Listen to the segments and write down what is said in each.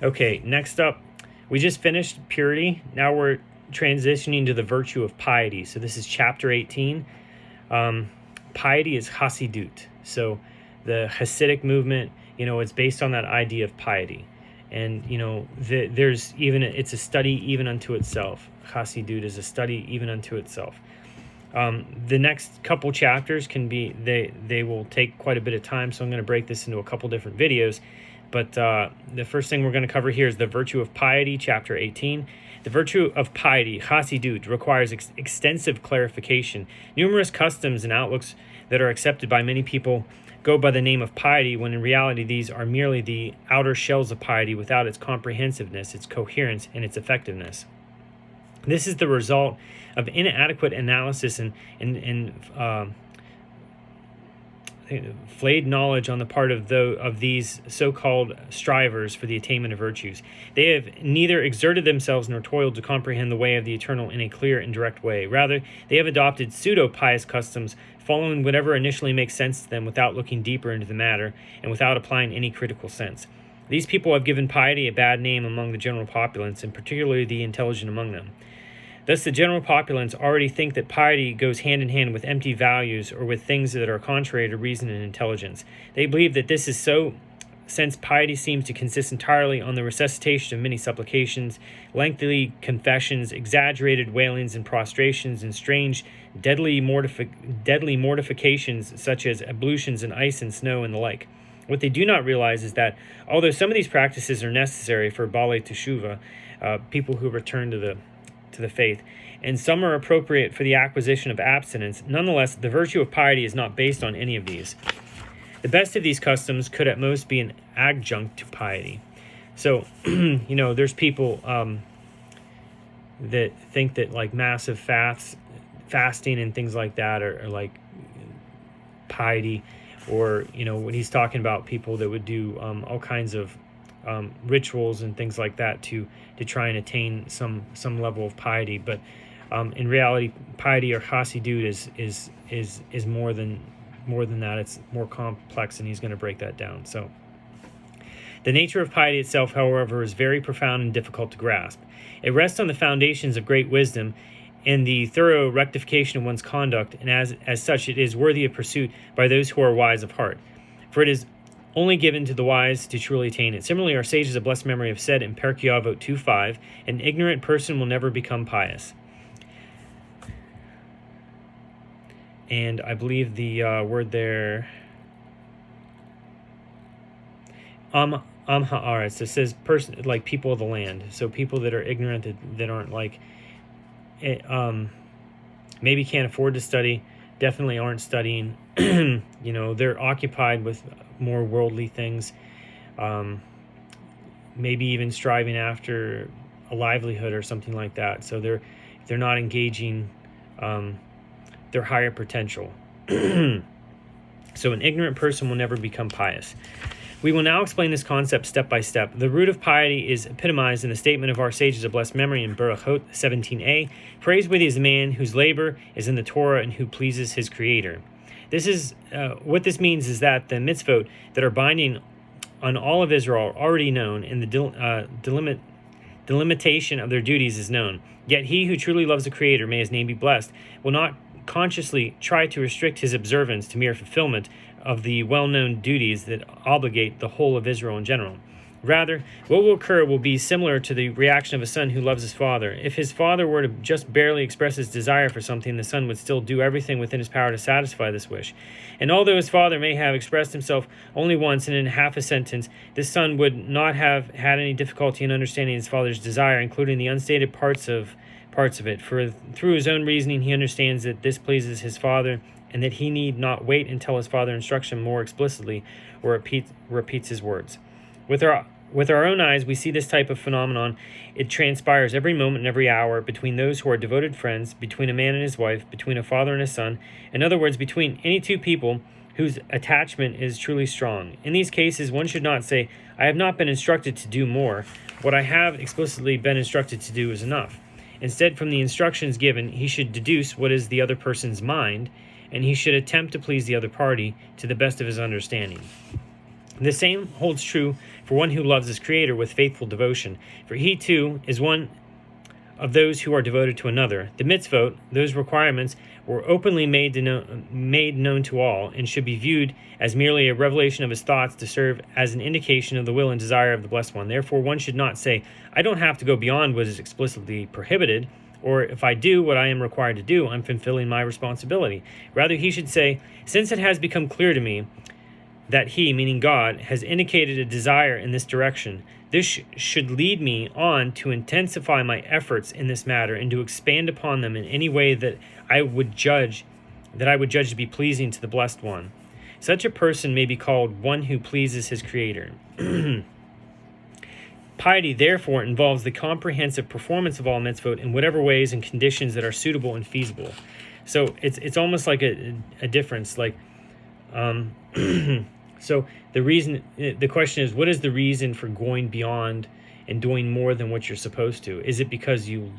Okay, next up, we just finished purity. Now we're transitioning to the virtue of piety. So this is chapter 18. Piety is Chasidut. So the Hasidic movement, it's based on that idea of piety. And, it's a study even unto itself. Chasidut is a study even unto itself. The next couple chapters they will take quite a bit of time, so I'm going to break this into a couple different videos. But the first thing we're going to cover here is the virtue of piety, chapter 18. The virtue of piety, Chasidut, requires extensive clarification. Numerous customs and outlooks that are accepted by many people go by the name of piety, when in reality these are merely the outer shells of piety without its comprehensiveness, its coherence, and its effectiveness. This is the result of inadequate analysis and flayed knowledge on the part of these so-called strivers for the attainment of virtues. They have neither exerted themselves nor toiled to comprehend the way of the eternal in a clear and direct way. Rather, they have adopted pseudo-pious customs, following whatever initially makes sense to them without looking deeper into the matter and without applying any critical sense. These people have given piety a bad name among the general populace, and particularly the intelligent among them. Thus, the general populace already think that piety goes hand in hand with empty values or with things that are contrary to reason and intelligence. They believe that this is so, since piety seems to consist entirely on the resuscitation of many supplications, lengthy confessions, exaggerated wailings and prostrations, and strange, deadly mortifications such as ablutions in ice and snow and the like. What they do not realize is that, although some of these practices are necessary for Balei Teshuvah, people who return to the faith, and some are appropriate for the acquisition of abstinence, nonetheless, the virtue of piety is not based on any of these. The best of these customs could at most be an adjunct to piety. So, there's people that think that like massive fasting and things like that are like piety, or when he's talking about people that would do all kinds of rituals and things like that to try and attain some level of piety. But in reality, piety or Chasidut is more than that. It's more complex, and he's going to break that down. So the nature of piety itself, however, is very profound and difficult to grasp. It rests on the foundations of great wisdom and the thorough rectification of one's conduct, and as such it is worthy of pursuit by those who are wise of heart. For it is only given to the wise to truly attain it. Similarly, our sages of blessed memory have said in Pirkei Avot 2:5, an ignorant person will never become pious. And I believe the word there, ha'aretz, it says person, like people of the land. So people that are ignorant, that aren't like, maybe can't afford to study, definitely aren't studying. They're occupied with more worldly things, maybe even striving after a livelihood or something like that. So they're not engaging their higher potential. So an ignorant person will never become pious. We will now explain this concept step by step. The root of piety is epitomized in the statement of our sages of blessed memory in Berachot 17a. Praiseworthy is the man whose labor is in the Torah and who pleases his Creator. This is what this means is that the mitzvot that are binding on all of Israel are already known, and the delimitation of their duties is known. Yet he who truly loves the Creator, may his name be blessed, will not consciously try to restrict his observance to mere fulfillment of the well-known duties that obligate the whole of Israel in general. Rather, what will occur will be similar to the reaction of a son who loves his father. If his father were to just barely express his desire for something, the son would still do everything within his power to satisfy this wish. And although his father may have expressed himself only once and in half a sentence, this son would not have had any difficulty in understanding his father's desire, including the unstated parts of it. For through his own reasoning, he understands that this pleases his father, and that he need not wait until his father instructs him more explicitly or repeats his words. With our own eyes, we see this type of phenomenon. It transpires every moment and every hour between those who are devoted friends, between a man and his wife, between a father and a son. In other words, between any two people whose attachment is truly strong. In these cases, one should not say, I have not been instructed to do more. What I have explicitly been instructed to do is enough. Instead, from the instructions given, he should deduce what is the other person's mind, and he should attempt to please the other party to the best of his understanding. The same holds true for one who loves his Creator with faithful devotion, for he too is one of those who are devoted to another. The mitzvot, those requirements, were openly made known to all, and should be viewed as merely a revelation of his thoughts to serve as an indication of the will and desire of the Blessed One. Therefore, one should not say, I don't have to go beyond what is explicitly prohibited, or if I do what I am required to do, I'm fulfilling my responsibility. Rather, he should say, since it has become clear to me that he, meaning God, has indicated a desire in this direction, this should lead me on to intensify my efforts in this matter and to expand upon them in any way that I would judge to be pleasing to the Blessed One. Such a person may be called one who pleases his Creator. Piety, therefore, involves the comprehensive performance of all mitzvot in whatever ways and conditions that are suitable and feasible. So it's almost like a difference. Like, so the question is, what is the reason for going beyond and doing more than what you're supposed to? Is it because you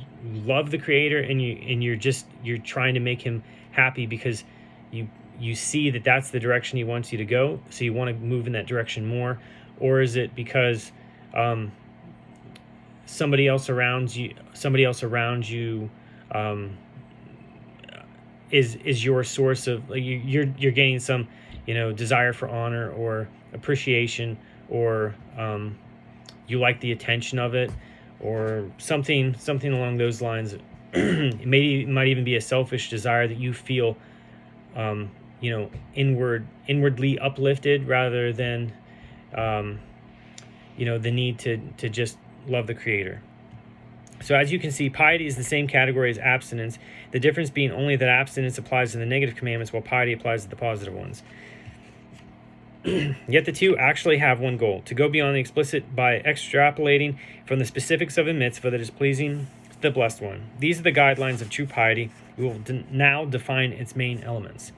love the Creator and you're trying to make him happy because you see that that's the direction he wants you to go, so you want to move in that direction more? Or is it because somebody else around you is your source of, like, you're gaining some desire for honor or appreciation, or you like the attention of it, or something along those lines. It might even be a selfish desire that you feel inwardly uplifted, rather than the need to just love the Creator. So as you can see, piety is the same category as abstinence, the difference being only that abstinence applies to the negative commandments while piety applies to the positive ones. Yet the two actually have one goal: to go beyond the explicit by extrapolating from the specifics of a mitzvah that is pleasing to the Blessed One. These are the guidelines of true piety. We will now define its main elements.